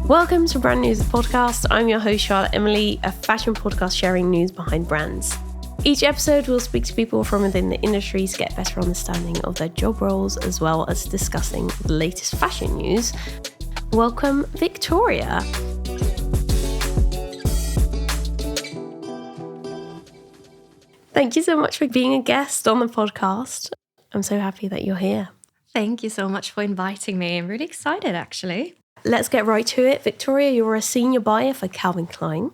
Welcome to Brand News Podcast. I'm your host, Charlotte Emily, a fashion podcast sharing news behind brands. Each episode will speak to people from within the industry to get a better understanding of their job roles, as well as discussing the latest fashion news. Welcome, Victoria. Thank you so much for being a guest on the podcast. I'm so happy that you're here. Thank you so much for inviting me. I'm really excited, actually. Let's get right to it. Victoria, you're a senior buyer for Calvin Klein.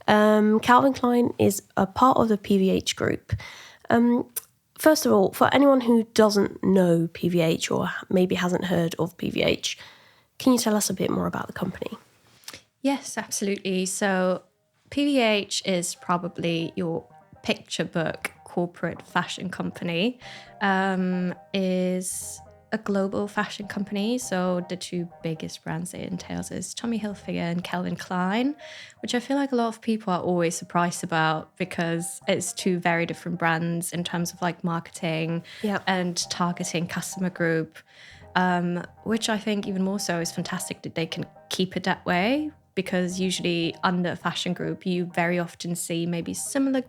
Calvin Klein is a part of the PVH group. First of all, for anyone who doesn't know PVH or maybe hasn't heard of PVH, can you tell us a bit more about the company? Yes, absolutely. So PVH is probably your picture book corporate fashion company. Is a global fashion company. So the two biggest brands it entails is Tommy Hilfiger and Calvin Klein, which I feel like a lot of people are always surprised about because it's two very different brands in terms of like marketing and targeting customer group, which I think even more so is fantastic that they can keep it that way. Because usually under a fashion group, you very often see maybe similar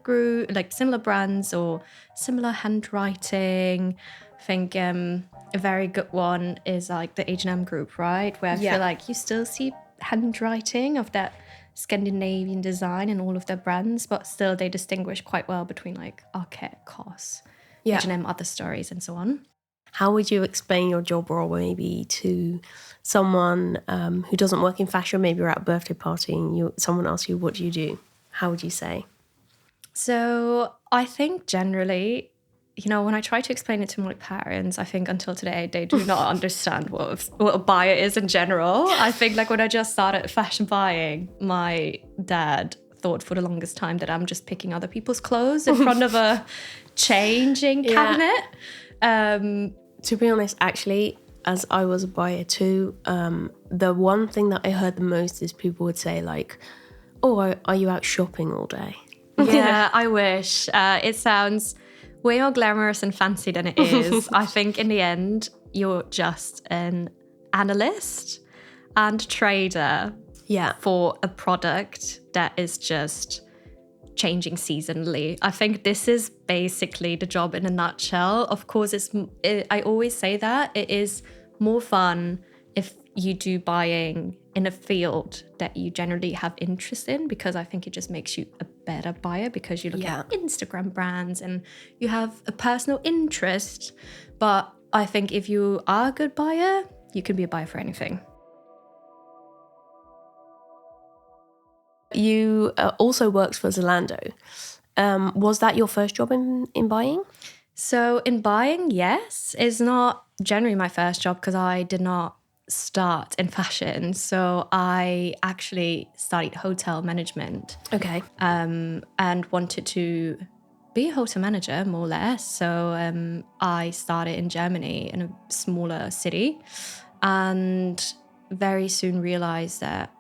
brands or similar handwriting. I think a very good one is like the H&M group, right? Where I feel like you still see handwriting of that Scandinavian design in all of their brands, but still they distinguish quite well between like Arket, COS, H&M, other stories, and so on. How would you explain your job role maybe to someone who doesn't work in fashion? Maybe you're at a birthday party and someone asks you, what do you do? How would you say? So I think generally, when I try to explain it to my parents, I think until today, they do not understand what a buyer is in general. I think like when I just started fashion buying, my dad thought for the longest time that I'm just picking other people's clothes in front of a changing cabinet. To be honest, actually, as I was a buyer too, the one thing that I heard the most is people would say like, oh, are you out shopping all day? Yeah, I wish. It sounds way more glamorous and fancy than it is. I think in the end, you're just an analyst and trader for a product that is just changing seasonally. I think this is basically the job in a nutshell. Of course, I always say that it is more fun if you do buying in a field that you generally have interest in, because I think it just makes you a better buyer because you look at Instagram brands and you have a personal interest. But I think if you are a good buyer, you can be a buyer for anything. You also worked for Zalando. Was that your first job in buying? So in buying, yes. It's not generally my first job because I did not start in fashion. So I actually studied hotel management. Okay. And wanted to be a hotel manager, more or less. So I started in Germany in a smaller city and very soon realized that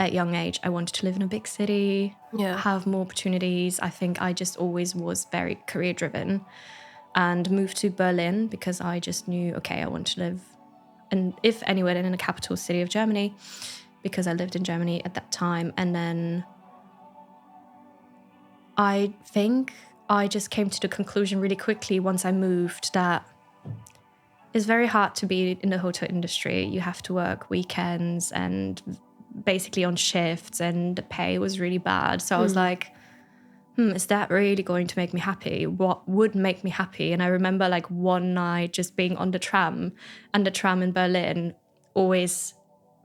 at a young age, I wanted to live in a big city, have more opportunities. I think I just always was very career driven and moved to Berlin because I just knew, okay, I want to live, and if anywhere, then in the capital city of Germany, because I lived in Germany at that time. And then I think I just came to the conclusion really quickly once I moved that it's very hard to be in the hotel industry. You have to work weekends and basically on shifts, and the pay was really bad. So I was like, is that really going to make me happy? What would make me happy? And I remember like one night just being on the tram, and the tram in Berlin always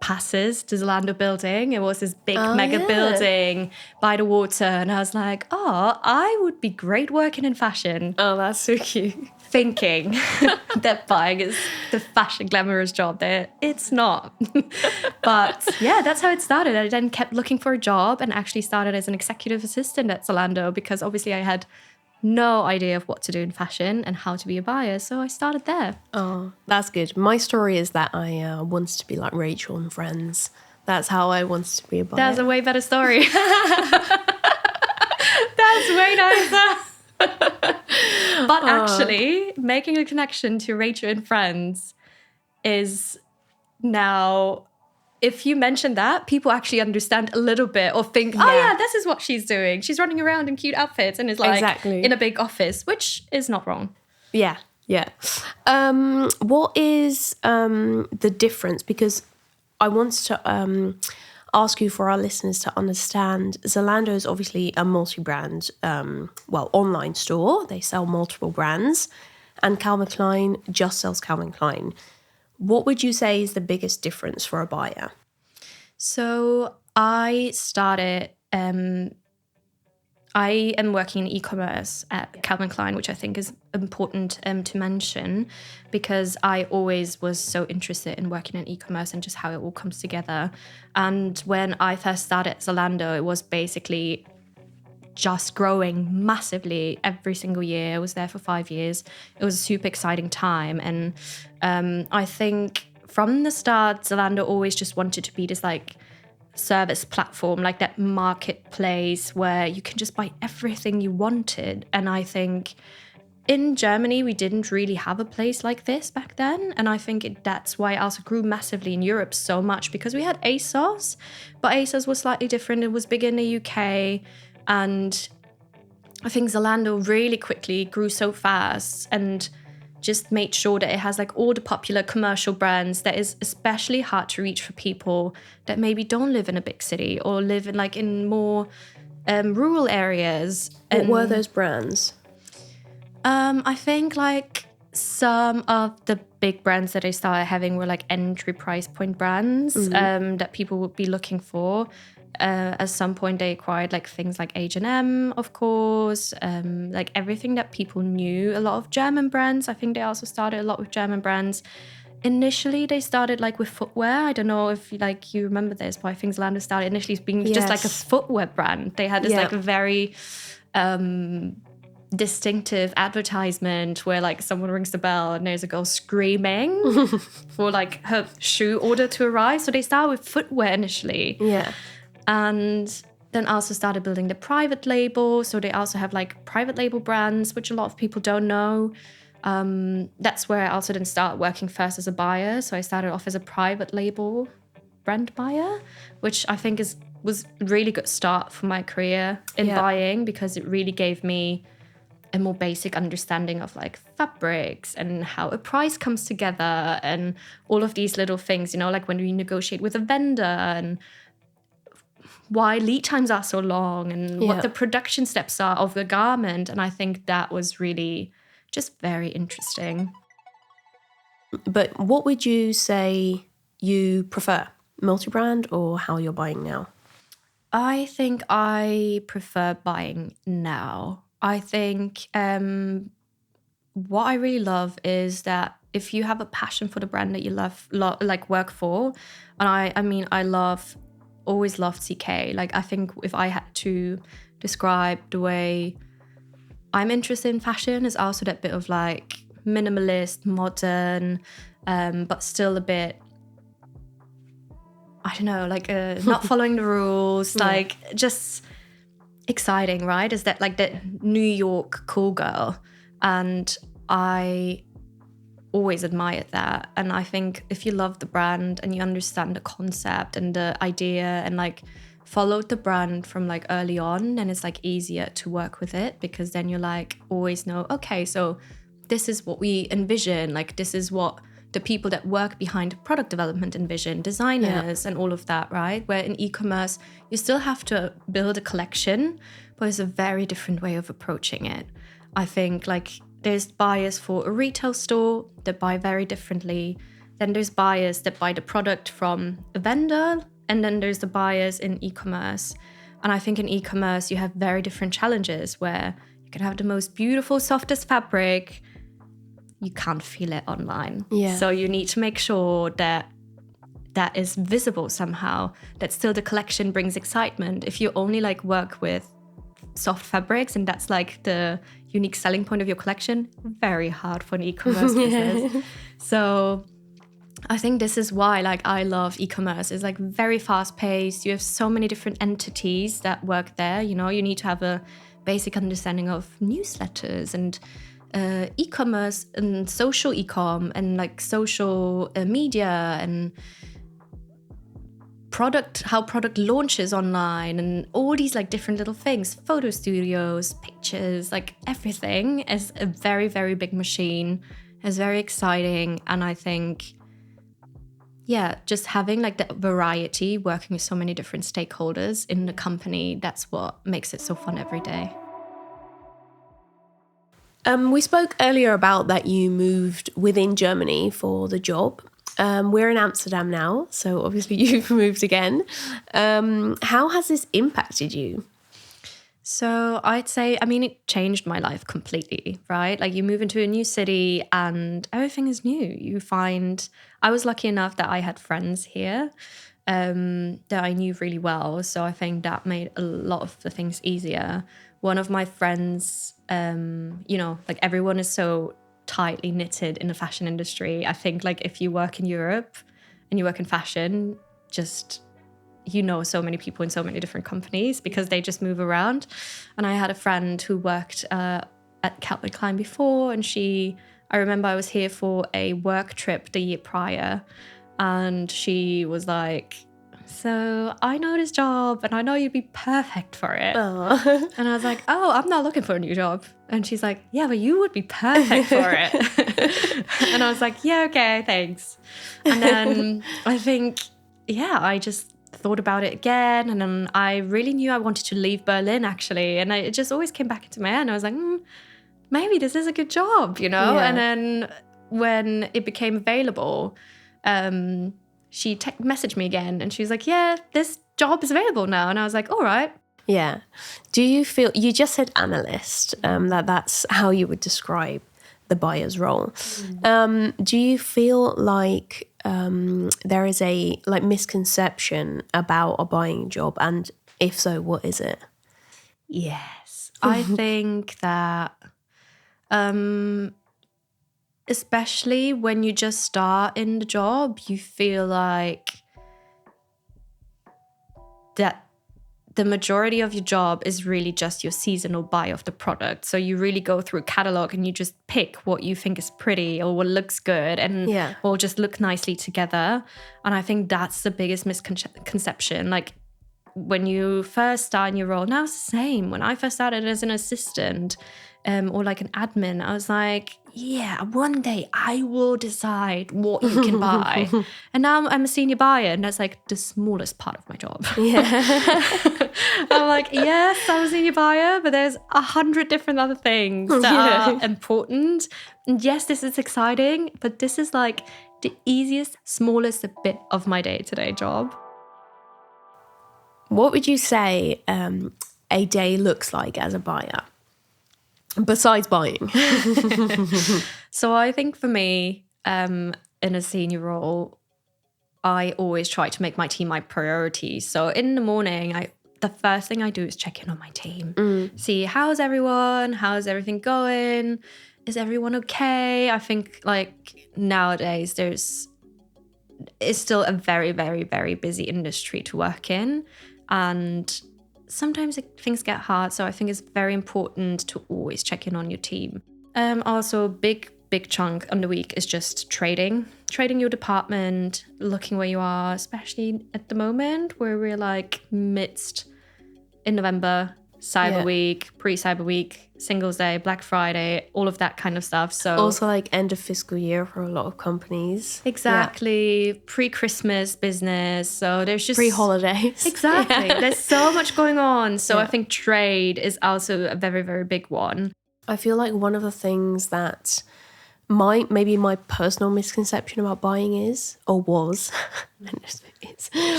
passes the Zalando building. It was this big mega building by the water, and I was like, I would be great working in fashion. Oh, that's so cute. Thinking that buying is the fashion glamorous job there. It's not. But yeah, that's how it started. I then kept looking for a job and actually started as an executive assistant at Zalando because obviously I had no idea of what to do in fashion and how to be a buyer. So I started there. Oh, that's good. My story is that I wanted to be like Rachel and Friends. That's how I wanted to be a buyer. That's a way better story. That's way nicer. But actually, making a connection to Rachel and Friends is now if you mention that, people actually understand a little bit or think, oh yeah, this is what she's doing. She's running around in cute outfits and is like in a big office, which is not wrong. Yeah. What is the difference? Because I want to ask you, for our listeners to understand, Zalando is obviously a multi-brand, online store. They sell multiple brands, and Calvin Klein just sells Calvin Klein. What would you say is the biggest difference for a buyer? So I started, I am working in e-commerce at Calvin Klein, which I think is important to mention, because I always was so interested in working in e-commerce and just how it all comes together. And when I first started at Zalando, it was basically just growing massively every single year. I was there for 5 years. It was a super exciting time. And I think from the start, Zalando always just wanted to be this like service platform, like that marketplace where you can just buy everything you wanted. And I think in Germany, we didn't really have a place like this back then. And I think that's why it also grew massively in Europe so much, because we had ASOS, but ASOS was slightly different. It was bigger in the UK. And I think Zalando really quickly grew so fast and just made sure that it has like all the popular commercial brands that is especially hard to reach for people that maybe don't live in a big city or live in like in more rural areas. What were those brands? I think like some of the big brands that I started having were like entry price point brands that people would be looking for. At some point they acquired like things like H&M, of course, like everything that people knew. A lot of German brands. I think they also started a lot with German brands. Initially they started like with footwear. I don't know if like you remember this, but I think Zalando started initially as being just like a footwear brand. They had this like a very distinctive advertisement where like someone rings the bell and there's a girl screaming for like her shoe order to arrive. So they started with footwear initially. Yeah. And then also started building the private label. So they also have like private label brands, which a lot of people don't know. That's where I also didn't start working first as a buyer. So I started off as a private label brand buyer, which I think was a really good start for my career in buying, because it really gave me a more basic understanding of like fabrics and how a price comes together and all of these little things, you know, like when we negotiate with a vendor and why lead times are so long and what the production steps are of the garment. And I think that was really just very interesting. But what would you say you prefer, multi-brand or how you're buying now? I think I prefer buying now. I think what I really love is that if you have a passion for the brand that you love like work for, and I mean, always loved CK. Like, I think if I had to describe the way I'm interested in fashion, is also that bit of like minimalist, modern, but still a bit, I don't know, like not following the rules, like just exciting, right? Is that like that New York cool girl? And I always admired that. And I think if you love the brand and you understand the concept and the idea and like followed the brand from like early on, then it's like easier to work with it, because then you like always know, okay, so this is what we envision, like this is what the people that work behind product development envision, designers and all of that, right? Where in e-commerce, you still have to build a collection, but it's a very different way of approaching it. I think like there's buyers for a retail store that buy very differently. Then there's buyers that buy the product from a vendor. And then there's the buyers in e-commerce. And I think in e-commerce, you have very different challenges where you can have the most beautiful, softest fabric. You can't feel it online. Yeah. So you need to make sure that that is visible somehow, that still the collection brings excitement. If you only like work with soft fabrics and that's like the unique selling point of your collection, very hard for an e-commerce business. So I think this is why like I love e-commerce. It's like very fast paced. You have so many different entities that work there. You know, you need to have a basic understanding of newsletters and e-commerce and social e-com and like social media and how product launches online and all these like different little things, photo studios, pictures, like everything is a very, very big machine. It's very exciting. And I think, yeah, just having like the variety, working with so many different stakeholders in the company, that's what makes it so fun every day. We spoke earlier about that you moved within Germany for the job. We're in Amsterdam now, so obviously you've moved again. How has this impacted you? So I'd say, I mean, it changed my life completely, right? Like you move into a new city and everything is new. You find, I was lucky enough that I had friends here that I knew really well. So I think that made a lot of the things easier. One of my friends, like everyone is so tightly knitted in the fashion industry. I think like if you work in Europe and you work in fashion, just so many people in so many different companies because they just move around. And I had a friend who worked at Calvin Klein before, and I remember I was here for a work trip the year prior, and she was like, so I know this job and I know you'd be perfect for it. Oh. And I was like, oh, I'm not looking for a new job. And she's like, yeah, but you would be perfect for it. And I was like, yeah, okay, thanks. And then I think, I just thought about it again. And then I really knew I wanted to leave Berlin, actually. And it just always came back into my head. And I was like, maybe this is a good job, Yeah. And then when it became available, she messaged me again and she was like, yeah, this job is available now. And I was like, all right. Yeah. Do you feel, you just said analyst, that's how you would describe the buyer's role. Do you feel like there is a misconception about a buying job? And if so, what is it? Yes. I think that especially when you just start in the job, you feel like that the majority of your job is really just your seasonal buy of the product. So you really go through a catalog and you just pick what you think is pretty or what looks good and will just look nicely together. And I think that's the biggest misconception. Like when you first start in your role, now it's the same. When I first started as an assistant or like an admin, I was like, yeah, one day I will decide what you can buy. And now I'm a senior buyer, and that's like the smallest part of my job. Yeah. I'm like, yes, I'm a senior buyer, but there's 100 different other things that are important. And yes, this is exciting, but this is like the easiest, smallest bit of my day-to-day job. What would you say a day looks like as a buyer? Besides buying. So I think for me, in a senior role, I always try to make my team my priority. So in the morning, the first thing I do is check in on my team. See, how's everyone? How's everything going? Is everyone okay? I think like nowadays it's still a very, very, very busy industry to work in. And sometimes things get hard, so I think it's very important to always check in on your team. Also, big chunk on the week is just trading your department, looking where you are, especially at the moment where we're like midst in November, Cyber Week, pre-Cyber Week, Singles Day, Black Friday, all of that kind of stuff. So also like end of fiscal year for a lot of companies. Exactly. Pre-Christmas business. So there's just pre-holidays. Exactly. There's so much going on. So I think trade is also a very, very big one. I feel like one of the things that maybe my personal misconception about buying was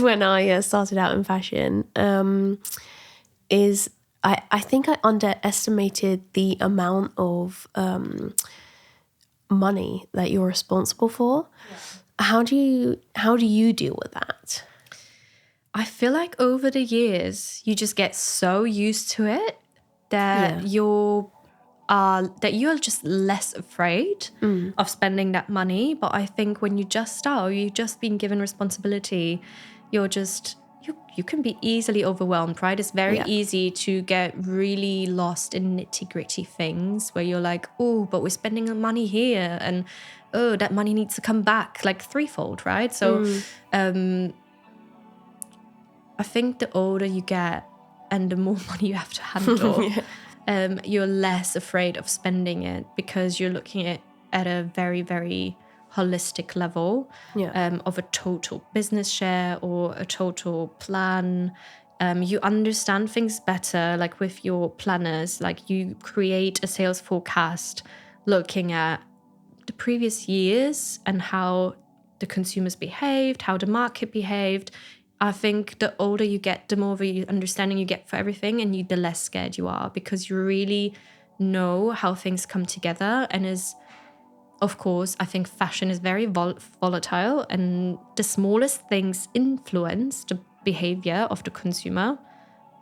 when I started out in fashion, is I think I underestimated the amount of money that you're responsible for. Yeah. How do you deal with that? I feel like over the years you just get so used to it that you're just less afraid of spending that money. But I think when you just start, or you've just been given responsibility, you can be easily overwhelmed, right? It's very easy to get really lost in nitty-gritty things where you're like, oh, but we're spending money here, and oh, that money needs to come back like threefold, right? So I think the older you get and the more money you have to handle, you're less afraid of spending it because you're looking at a very, very holistic level of a total business share or a total plan. You understand things better, like with your planners, like you create a sales forecast looking at the previous years and how the consumers behaved, how the market behaved. I think the older you get, the more of a understanding you get for everything, and the less scared you are because you really know how things come together. And of course, I think fashion is very volatile, and the smallest things influence the behavior of the consumer.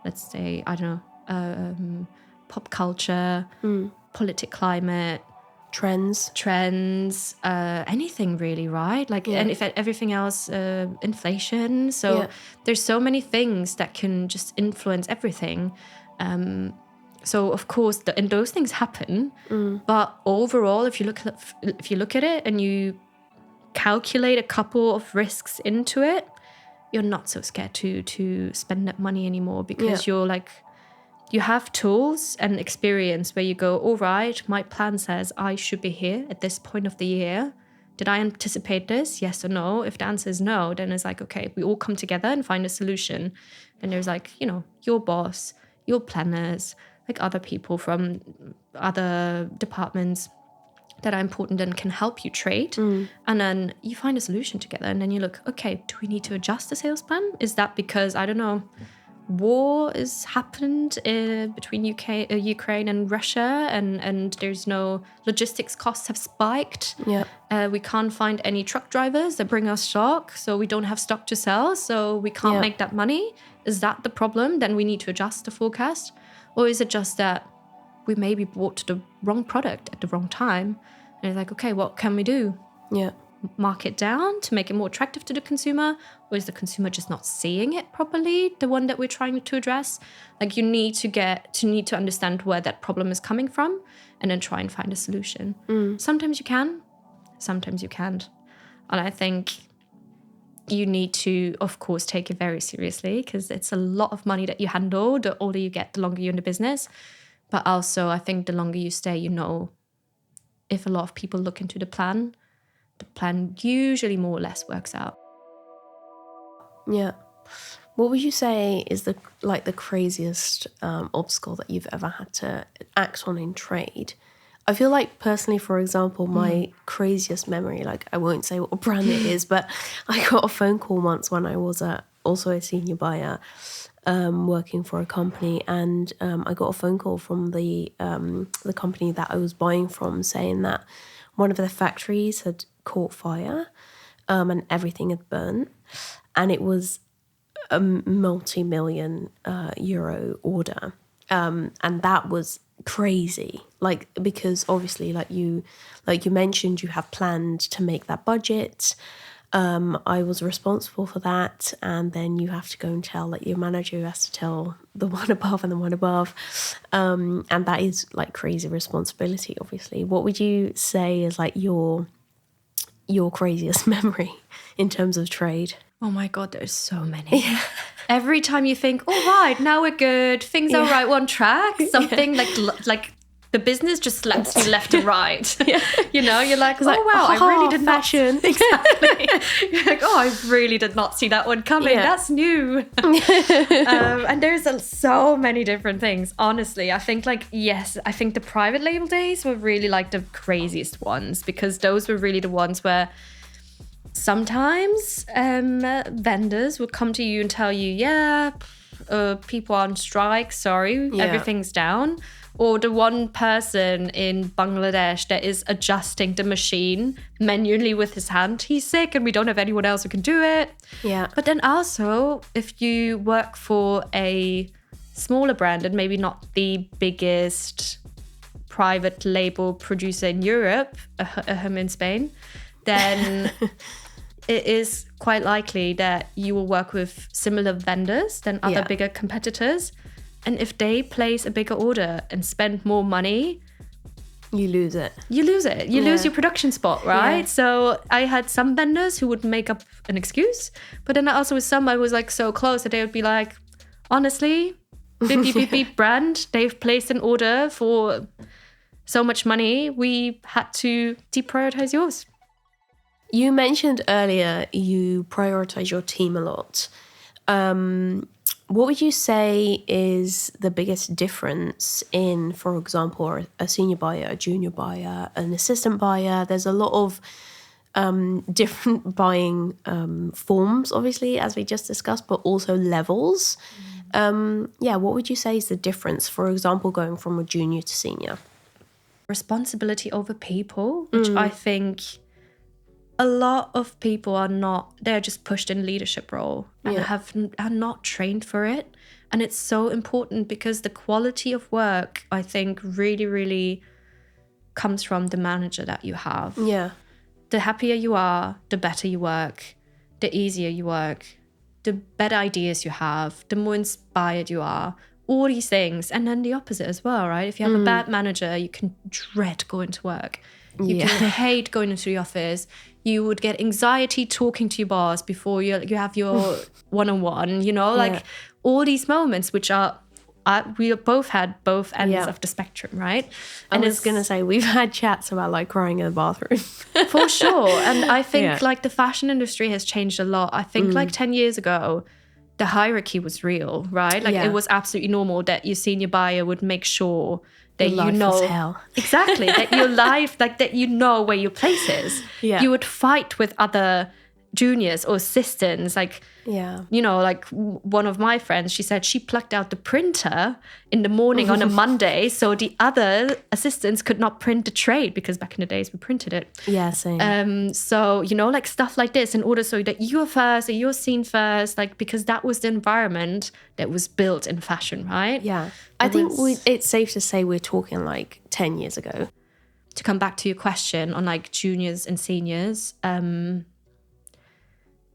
Let's say, I don't know, pop culture, political climate, trends, anything really, right? Like, and if everything else, inflation. So there's so many things that can just influence everything. So of course, and those things happen. But overall, if you look at it and you calculate a couple of risks into it, you're not so scared to spend that money anymore because you're like, you have tools and experience where you go, all right, my plan says I should be here at this point of the year. Did I anticipate this? Yes or no? If the answer is no, then it's like, okay, we all come together and find a solution. And there's like, you know, your boss, your planners, like other people from other departments that are important and can help you trade. And then you find a solution together. And then you look, okay, do we need to adjust the sales plan? Is that because, I don't know, war has happened between Ukraine and Russia, and there's no logistics costs have spiked. We can't find any truck drivers that bring us stock, so we don't have stock to sell, so we can't make that money. Is that the problem? Then we need to adjust the forecast. Or is it just that we maybe bought the wrong product at the wrong time? And it's like, okay, what can we do? Mark it down to make it more attractive to the consumer? Or is the consumer just not seeing it properly, the one that we're trying to address? Like, you need to understand where that problem is coming from and then try and find a solution. Sometimes you can, sometimes you can't. And I think you need to, of course, take it very seriously because it's a lot of money that you handle. The older you get, the longer you're in the business. But also, I think the longer you stay, you know, if a lot of people look into the plan usually more or less works out. What would you say is the craziest obstacle that you've ever had to act on in trade? I feel like personally, for example, my craziest memory, like I won't say what brand it is, but I got a phone call once when I was also a senior buyer working for a company, and I got a phone call from the company that I was buying from saying that one of their factories had caught fire and everything had burnt, and it was a multi-million euro order, and that was crazy, like, because obviously like you mentioned, you have planned to make that budget. I was responsible for that, and then you have to go and tell, like, your manager who has to tell the one above and the one above, and that is like crazy responsibility, obviously. What would you say is like your craziest memory in terms of trade? Oh my God, there's so many. Every time you think, all right, now we're good, things are right, we're on track, something like the business just slaps you left and right. You know, you're like, oh wow, I really did fashion. not. Exactly. You're like, oh, I really did not see that one coming. That's new. And there's so many different things. Honestly, I think I think the private label days were really like the craziest ones, because those were really the ones where sometimes vendors would come to you and tell you, people are on strike, sorry, everything's down. Or the one person in Bangladesh that is adjusting the machine manually with his hand, he's sick and we don't have anyone else who can do it. But then also, if you work for a smaller brand and maybe not the biggest private label producer in Europe, him in Spain, then it is quite likely that you will work with similar vendors than other bigger competitors. And if they place a bigger order and spend more money, You lose it. You lose it. You lose your production spot, right? Yeah. So I had some vendors who would make up an excuse, but then also with some I was like so close that they would be like, honestly, beep, beep, beep, beep, brand, they've placed an order for so much money, we had to deprioritize yours. You mentioned earlier you prioritize your team a lot. What would you say is the biggest difference in, for example, a senior buyer, a junior buyer, an assistant buyer? There's a lot of different buying forms, obviously, as we just discussed, but also levels. What would you say is the difference, for example, going from a junior to senior? Responsibility over people, which I think a lot of people they're just pushed in a leadership role and are not trained for it. And it's so important because the quality of work, I think, really, really comes from the manager that you have. Yeah. The happier you are, the better you work, the easier you work, the better ideas you have, the more inspired you are. All these things. And then the opposite as well, right? If you have a bad manager, you can dread going to work. You can hate going into the office. You would get anxiety talking to your boss before you have your one-on-one, like all these moments, which are, we both had both ends of the spectrum, right? And I was going to say, we've had chats about like crying in the bathroom. For sure. And I think like the fashion industry has changed a lot. I think like 10 years ago, the hierarchy was real, right? Like it was absolutely normal that your senior buyer would make sure that your life was hell. Exactly, that your life, like that where your place is. Yeah. You would fight with other juniors or assistants, like like one of my friends, she said she plucked out the printer in the morning on a Monday so the other assistants could not print the trade, because back in the days we printed it. Same. So like stuff like this, in order so that you're first or you're seen first, like, because that was the environment that was built in fashion, right? I think it's safe to say we're talking like 10 years ago. To come back to your question on like juniors and seniors,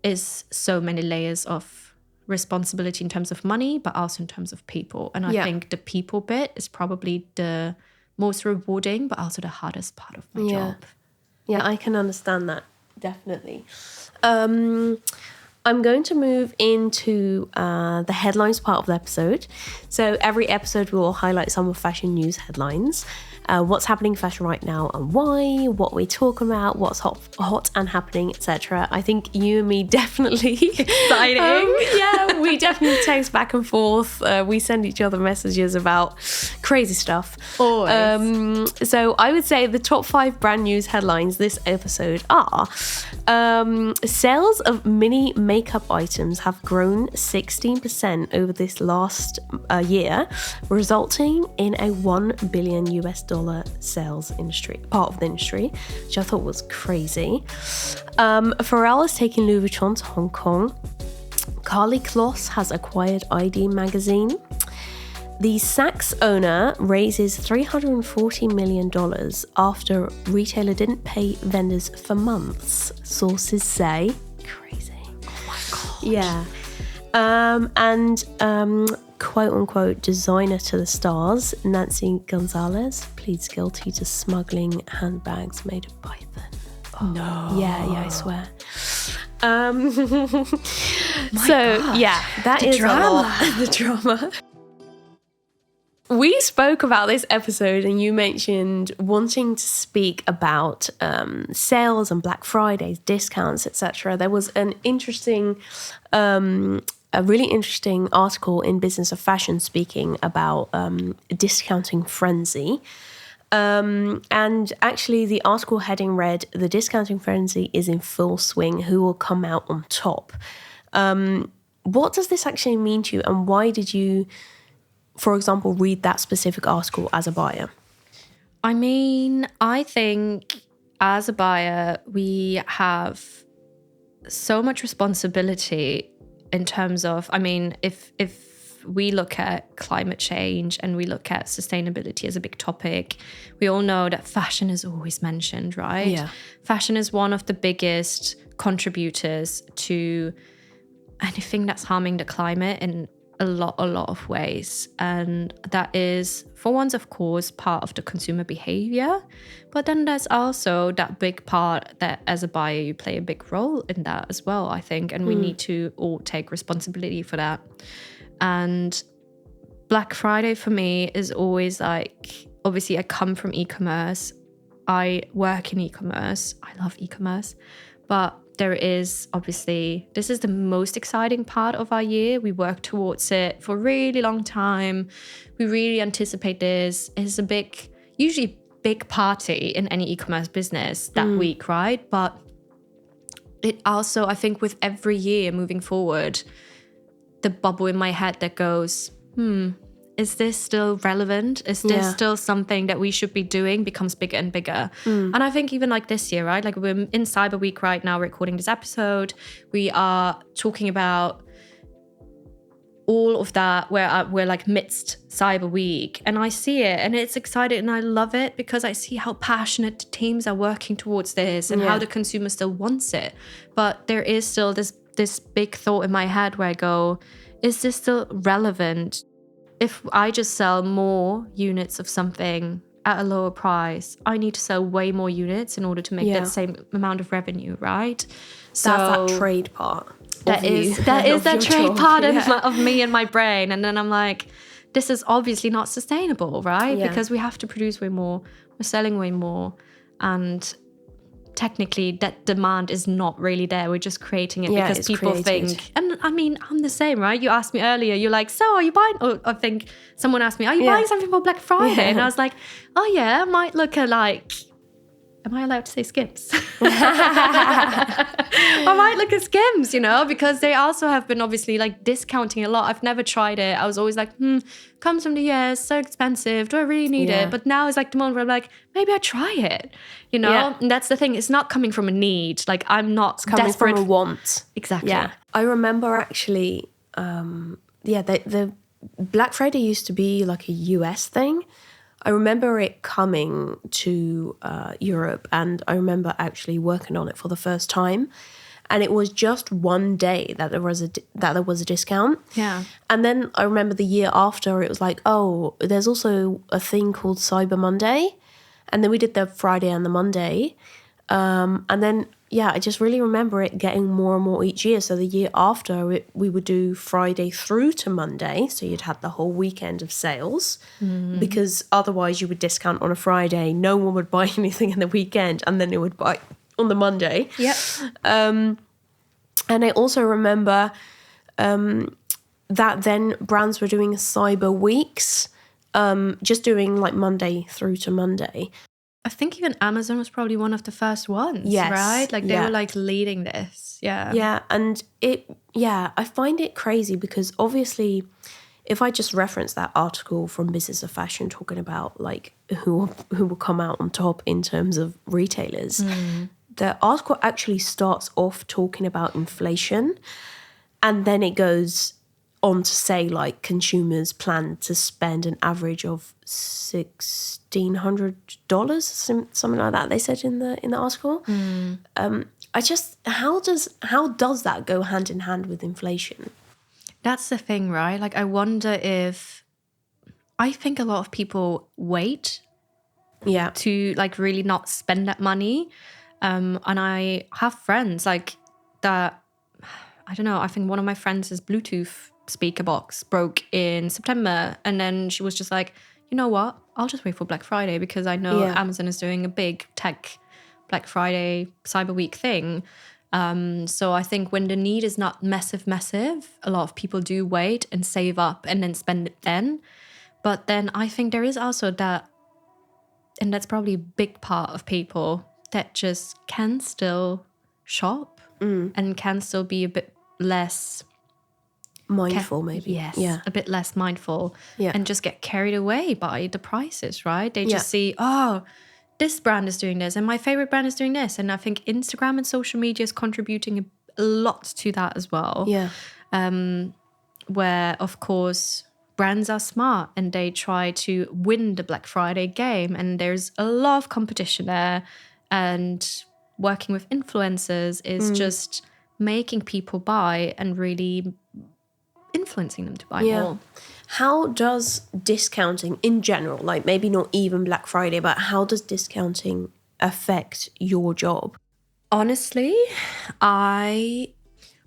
is so many layers of responsibility in terms of money, but also in terms of people. And I think the people bit is probably the most rewarding, but also the hardest part of my job. Yeah, I can understand that, definitely. I'm going to move into the headlines part of the episode. So every episode we will highlight some of fashion news headlines. What's happening in fashion right now and why, what we're talking about, what's hot and happening, etc. I think you and me definitely exciting. We definitely text back and forth. We send each other messages about crazy stuff. Always. So I would say the top 5 brand news headlines this episode are sales of mini makeup items have grown 16% over this last year, resulting in a $1 billion sales industry, part of the industry, which I thought was crazy. Pharrell is taking Louis Vuitton to Hong Kong. Carly Kloss has acquired ID magazine. The Saks owner raises $340 million after retailer didn't pay vendors for months, sources say. Crazy. Oh my God. Yeah. Quote-unquote designer to the stars, Nancy Gonzalez, pleads guilty to smuggling handbags made of python. Oh. No. Yeah, I swear. That is drama. A lot. The drama. We spoke about this episode and you mentioned wanting to speak about sales and Black Fridays, discounts, etc. There was an interesting, a really interesting article in Business of Fashion speaking about discounting frenzy. And actually the article heading read, "The discounting frenzy is in full swing. Who will come out on top?" What does this actually mean to you, and why did you, for example, read that specific article as a buyer? I mean, I think as a buyer, we have so much responsibility in terms of, I mean, if we look at climate change and we look at sustainability as a big topic, we all know that fashion is always mentioned, right? Yeah. Fashion is one of the biggest contributors to anything that's harming the climate in a lot of ways. And that is, for once, of course, part of the consumer behavior. But then there's also that big part that as a buyer, you play a big role in that as well, I think. And we need to all take responsibility for that. And Black Friday for me is always like, obviously I come from e-commerce. I work in e-commerce. I love e-commerce. But there is obviously, this is the most exciting part of our year. We work towards it for a really long time. We really anticipate this. It's a usually big party in any e-commerce business that week, right? But it also, I think with every year moving forward, the bubble in my head that goes, is this still relevant? Is this still something that we should be doing? Becomes bigger and bigger. And I think even like this year, right? Like we're in Cyber Week right now recording this episode. We are talking about all of that where we're like midst Cyber Week. And I see it and it's exciting and I love it because I see how passionate the teams are working towards this and how the consumer still wants it. But there is still this big thought in my head where I go, is this still relevant? If I just sell more units of something at a lower price, I need to sell way more units in order to make that same amount of revenue, right? So that's that trade part. That is that trade part of me and my brain. And then I'm like, this is obviously not sustainable, right? Because we have to produce way more, we're selling way more. And technically that demand is not really there. We're just creating it because people think, and I mean, I'm the same, right? You asked me earlier, you're like, so are you buying, or I think someone asked me, are you buying something for Black Friday? And I was like, oh yeah, I might look at like, am I allowed to say Skims? I might look at Skims, because they also have been obviously like discounting a lot. I've never tried it. I was always like, comes from the US, so expensive. Do I really need it? But now it's like the moment where I'm like, maybe I try it, And that's the thing. It's not coming from a need. Like I'm not desperate. From a want. Exactly. Yeah. I remember actually, the Black Friday used to be like a US thing. I remember it coming to Europe, and I remember actually working on it for the first time. And it was just one day that there was a discount. Yeah. And then I remember the year after, it was like, oh, there's also a thing called Cyber Monday, and then we did the Friday and the Monday, and then I just really remember it getting more and more each year. So the year after, we would do Friday through to Monday. So you'd have the whole weekend of sales because otherwise you would discount on a Friday. No one would buy anything in the weekend and then they would buy on the Monday. Yep. And I also remember that then brands were doing cyber weeks, just doing like Monday through to Monday. I think even Amazon was probably one of the first ones, right? Like they were like leading this. Yeah. Yeah. And I find it crazy because obviously if I just reference that article from Business of Fashion talking about like who will come out on top in terms of retailers, the article actually starts off talking about inflation and then it goes on to say like consumers plan to spend an average of $1,600, something like that. They said in the article. I just how does that go hand in hand with inflation? That's the thing, right? Like I wonder if I think a lot of people wait, to like really not spend that money, and I have friends like that. I don't know. I think one of my friends' Bluetooth speaker box broke in September, and then she was just like, you know what, I'll just wait for Black Friday because I know Amazon is doing a big tech Black Friday Cyber Week thing. So I think when the need is not massive, a lot of people do wait and save up and then spend it then. But then I think there is also that, and that's probably a big part of people that just can still shop and can still be a bit less mindful, maybe. Yes, a bit less mindful, and just get carried away by the prices, right? They just see, oh, this brand is doing this, and my favorite brand is doing this, and I think Instagram and social media is contributing a lot to that as well. Yeah, where of course brands are smart and they try to win the Black Friday game, and there's a lot of competition there, and working with influencers is just making people buy and really influencing them to buy Yeah. more. How does discounting in general, like maybe not even Black Friday, but how does discounting affect your job? Honestly, I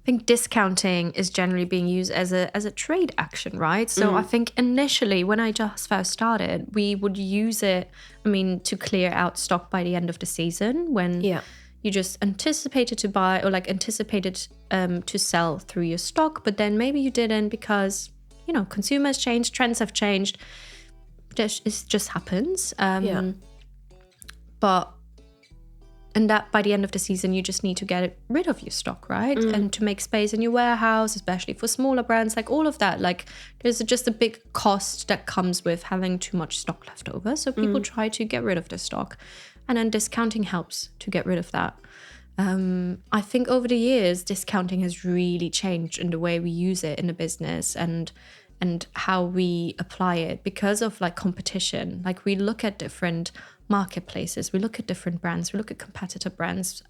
think discounting is generally being used as a trade action, right? So I think initially when I just first started, we would use it, to clear out stock by the end of the season when you just anticipated to buy or like anticipated to sell through your stock, but then maybe you didn't because, consumers changed, trends have changed. It just happens. But and that by the end of the season, you just need to get rid of your stock, right? And to make space in your warehouse, especially for smaller brands, like all of that. Like there's just a big cost that comes with having too much stock left over. So people try to get rid of the stock. And then discounting helps to get rid of that. I think over the years, discounting has really changed in the way we use it in the business and how we apply it because of like competition. Like we look at different marketplaces, we look at different brands, we look at competitor brands,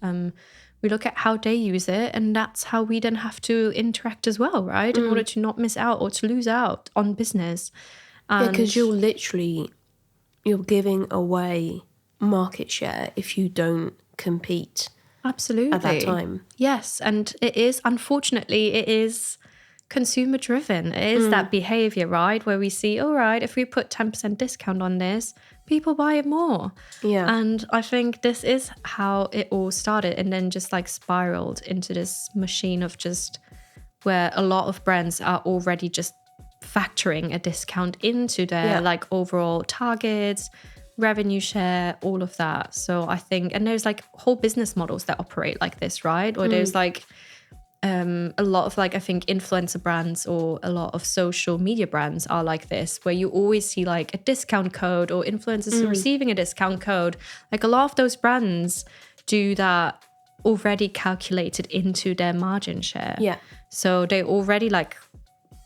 we look at how they use it, and that's how we then have to interact as well, right? In order to not miss out or to lose out on business. Because you're giving away market share if you don't compete absolutely at that time. Yes, and it is consumer driven. It is that behavior, right? Where we see, all right, if we put 10% discount on this, people buy it more. Yeah. And I think this is how it all started and then just like spiraled into this machine of just where a lot of brands are already just factoring a discount into their like overall targets, revenue share, all of that. So I think, and there's like whole business models that operate like this, right? Or there's like a lot of like, I think influencer brands or a lot of social media brands are like this, where you always see like a discount code or influencers receiving a discount code. Like a lot of those brands do that already calculated into their margin share. Yeah. So they already like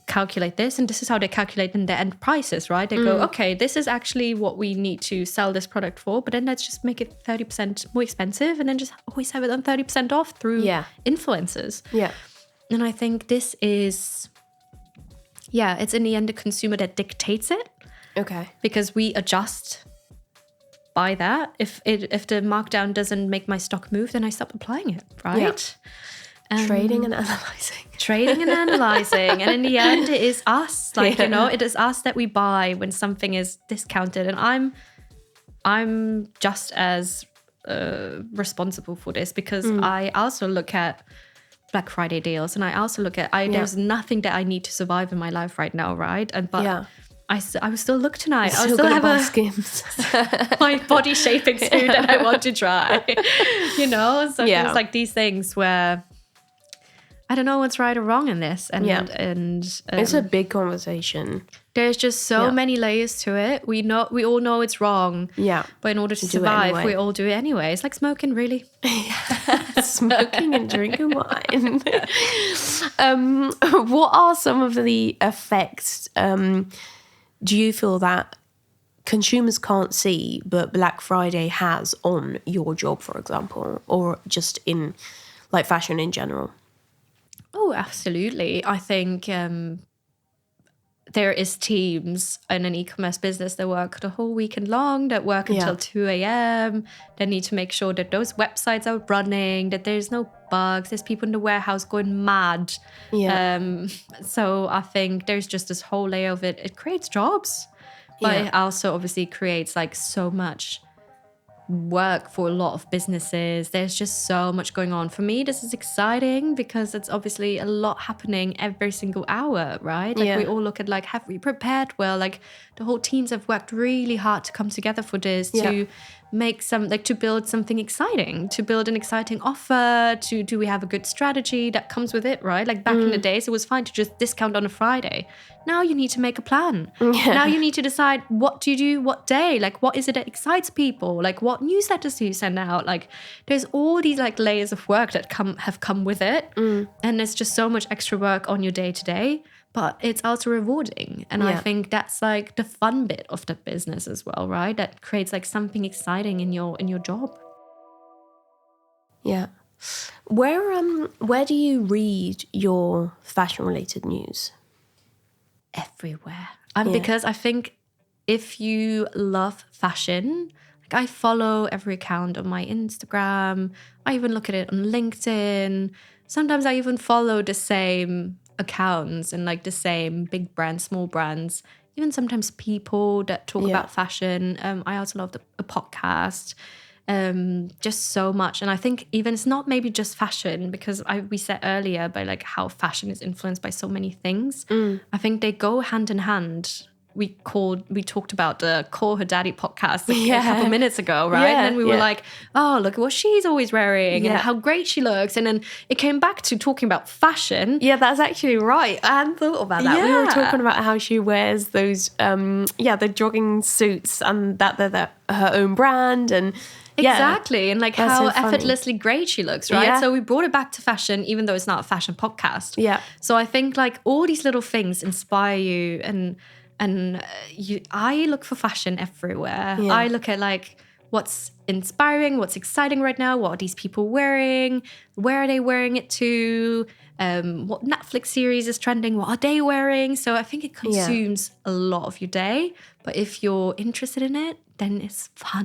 calculate this, and this is how they calculate in their end prices, right? They go, okay, this is actually what we need to sell this product for, but then let's just make it 30% more expensive and then just always have it on 30% off through influencers. Yeah. And I think this is, it's in the end the consumer that dictates it. Okay. Because we adjust by that. If the markdown doesn't make my stock move, then I stop applying it, right? Yeah. Trading and analyzing. And in the end it is us, like it is us that we buy when something is discounted. And I'm just as responsible for this because I also look at Black Friday deals, and I also look at there's nothing that I need to survive in my life right now, right? I will still look tonight. I will still have Skims. My body shaping suit that I want to try. So there's like these things where I don't know what's right or wrong in this. And it's a big conversation. There's just so many layers to it. We all know it's wrong. Yeah. But in order to survive, we all do it anyway. It's like smoking, really. Smoking and drinking wine. What are some of the effects do you feel that consumers can't see but Black Friday has on your job, for example, or just in like fashion in general? Oh, absolutely. I think there is teams in an e-commerce business that work the whole weekend long, that work until 2 a.m. They need to make sure that those websites are running, that there's no bugs, there's people in the warehouse going mad. Yeah. So I think there's just this whole layer of it. It creates jobs, but it also obviously creates like so much work for a lot of businesses. There's just so much going on. For me, this is exciting because it's obviously a lot happening every single hour, right? Like we all look at like, have we prepared well? Like the whole teams have worked really hard to come together for this, to make to build something exciting, to build an exciting offer, do we have a good strategy that comes with it, right? Like back in the days, it was fine to just discount on a Friday. Now you need to make a plan. Now you need to decide what do you do, what day, like what is it that excites people, like what newsletters do you send out? Like there's all these like layers of work that have come with it, and there's just so much extra work on your day to day, but it's also rewarding. And I think that's like the fun bit of the business as well, right? That creates like something exciting in your job. Yeah. Where do you read your fashion related news? everywhere. And because I think if you love fashion, like I follow every account on my Instagram. I even look at it on LinkedIn. Sometimes I even follow the same accounts and like the same big brands, small brands, even sometimes people that talk about fashion. I also love a podcast. Just so much. And I think even it's not maybe just fashion, because we said earlier by like how fashion is influenced by so many things. I think they go hand in hand. We talked about the Call Her Daddy podcast a couple minutes ago, right? And then we were like, oh, look at what she's always wearing and how great she looks. And then it came back to talking about fashion. Yeah, that's actually right. I hadn't thought about that. We were talking about how she wears those, the jogging suits, and that they're her own brand, and exactly. And like how so effortlessly great she looks, right? Yeah. So we brought it back to fashion, even though it's not a fashion podcast. Yeah. So I think like all these little things inspire you, and I look for fashion everywhere. Yeah. I look at like what's inspiring, what's exciting right now, what are these people wearing, where are they wearing it to, what Netflix series is trending, what are they wearing. So I think it consumes a lot of your day, but if you're interested in it, then it's fun.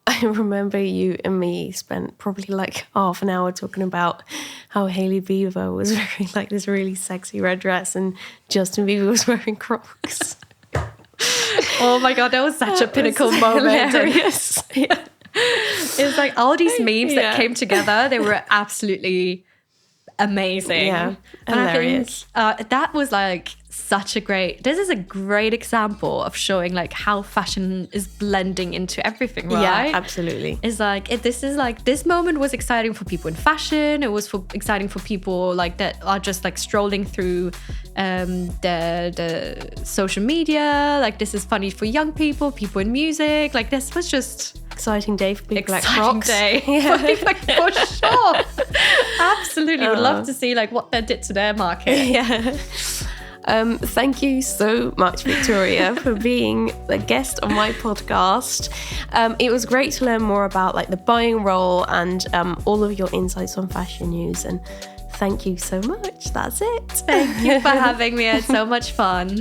I remember you and me spent probably like half an hour talking about how Hailey Bieber was wearing like this really sexy red dress and Justin Bieber was wearing Crocs. Oh my God, that was such a pinnacle moment. Hilarious. Yeah. It was like all these memes that came together, they were absolutely amazing. Yeah, and hilarious. I think that was like this is a great example of showing like how fashion is blending into everything, right? Yeah, absolutely. It's like this moment was exciting for people in fashion. It was exciting for people like that are just like strolling through the social media. Like this is funny for young people in music. Like this was just exciting day for people like exciting Crocs. Day. For sure. Absolutely. Would love to see like what that did to their market. Yeah. Thank you so much, Victoria, for being a guest on my podcast. It was great to learn more about like the buying role and all of your insights on fashion news. And thank you so much. That's it. Thank you for having me. It's so much fun.